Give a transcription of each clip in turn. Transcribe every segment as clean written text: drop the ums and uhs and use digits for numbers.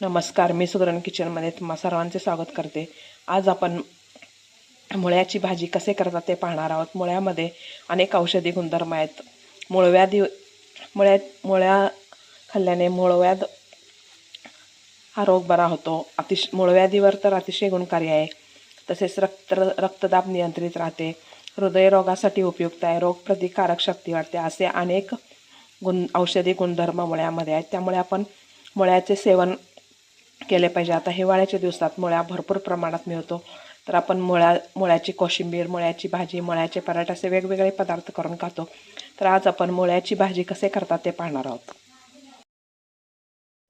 नमस्कार, मी सुगरण किचनमध्ये तुम्हा सर्वांचे स्वागत करते। आज आपण मुळ्याची भाजी कसे करतात ते पाहणार आहोत। मुळ्यामध्ये अनेक औषधी गुणधर्म आहेत। मुळ्या खाल्ल्याने मूळव्याध हा रोग बरा होतो। मूळव्याधीवर तर अतिशय गुणकारी आहे। तसेच रक्तदाब नियंत्रित राहते, हृदयरोगासाठी उपयुक्त आहे, रोगप्रतिकारक शक्ती वाढते, असे अनेक औषधी गुणधर्म मुळ्यामध्ये आहेत। त्यामुळे आपण मुळ्याचे सेवन केले पाहिजे। आता हिवाळ्याच्या दिवसात मुळा भरपूर प्रमाणात मिळतो, तर आपण मुळ्याची कोशिंबीर, मुळ्याची भाजी, मुळ्याचे पराठे असे वेगवेगळे पदार्थ करून खातो। तर आज आपण मुळ्याची भाजी कसे करतात ते पाहणार आहोत।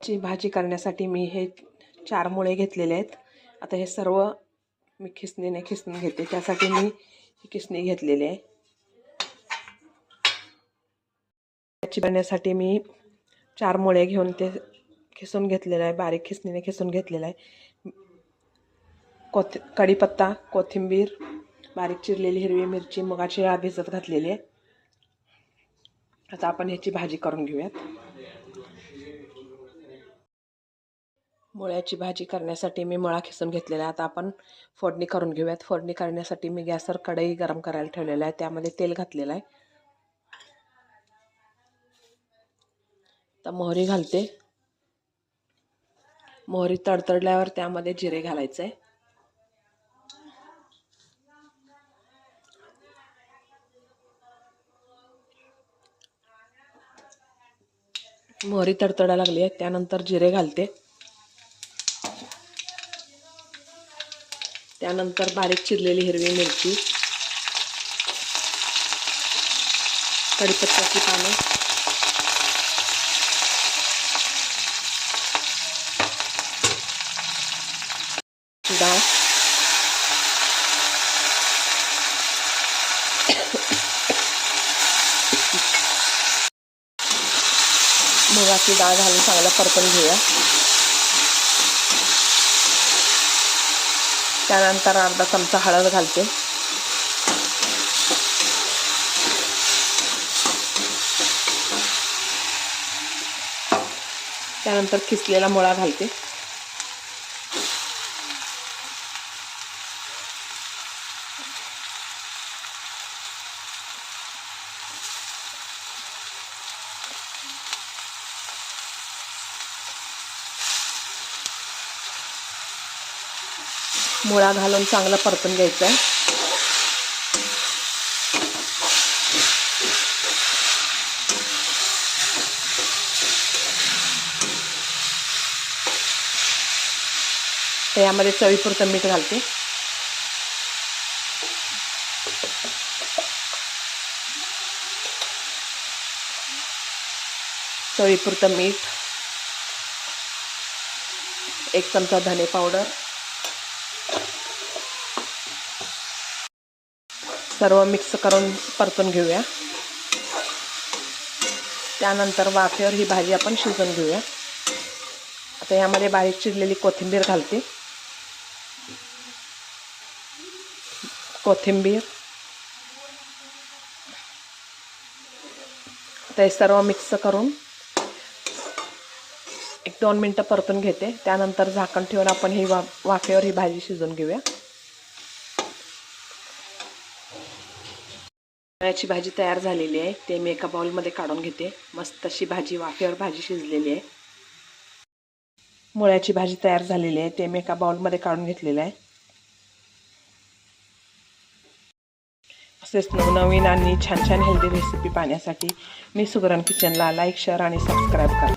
ची भाजी करण्यासाठी मी हे 4 मुळे घेतलेले आहेत। आता हे सर्व मी खिसणीने खिसून घेते। त्यासाठी मी ही खिसणी घेतलेली आहे। भाजी बनवण्यासाठी मी 4 मुळे घेऊन ते खिसून घेतलेलं आहे, बारीक खिसणीने खिसून घेतलेलं आहे। कढीपत्ता, कोथिंबीर, बारीक चिरलेली हिरवी मिरची, मुगाची डाळ भिजत घातलेली आहे। आता आपण ह्याची भाजी करून घेऊयात। मुळ्याची भाजी करण्यासाठी मी मुळा खिसून घेतलेला आहे। आता आपण फोडणी करून घेऊयात। फोडणी करण्यासाठी मी गॅसवर कढई गरम करायला ठेवलेला आहे, त्यामध्ये तेल घातलेलं आहे। आता मोहरी घालते। मोहरी तडतडल्यावर त्यामध्ये जिरे घालायचे आहे। मोहरी तडतडायला लागली आहे, त्यानंतर जिरे घालते। त्यानंतर बारीक चिरलेली हिरवी मिरची, कढीपत्त्याची पाने, डाळ, मुगाची डाळ घालून चांगलं परतून घेऊया। त्यानंतर अर्धा चमचा हळद घालते। त्यानंतर खिसलेला मुळा घालते। मुळा घालून चांगलं परतून घ्यायचं आहे। यामध्ये चवीपुरतं मीठ घालते। चवीपुरतं मीठ, 1 चमचा धने पावडर, सर्व मिक्स करून परतून घेऊया। त्यानंतर वाफेवर ही भाजी आपण शिजवून घेऊया। आता यामध्ये बारीक चिरलेली कोथिंबीर घालते। आता हे सर्व मिक्स करून 1-2 मिनिटं परतून घेते। त्यानंतर झाकण ठेवून आपण ही वाफेवर ही भाजी शिजवून घेऊया। मुळ्याची भाजी तयार झालेली आहे, ते मी एका बाउलमध्ये काढून घेते। मस्त अशी वाफेवर भाजी शिजलेली आहे। मुळ्याची भाजी तयार झालेली आहे, ते मी एका बाउलमध्ये काढून घेतलेलं आहे। असेच नवनवीन आणि छान छान हेल्दी रेसिपी पाहण्यासाठी मी सुगरण किचनला लाईक, शेअर आणि सबस्क्राईब करा।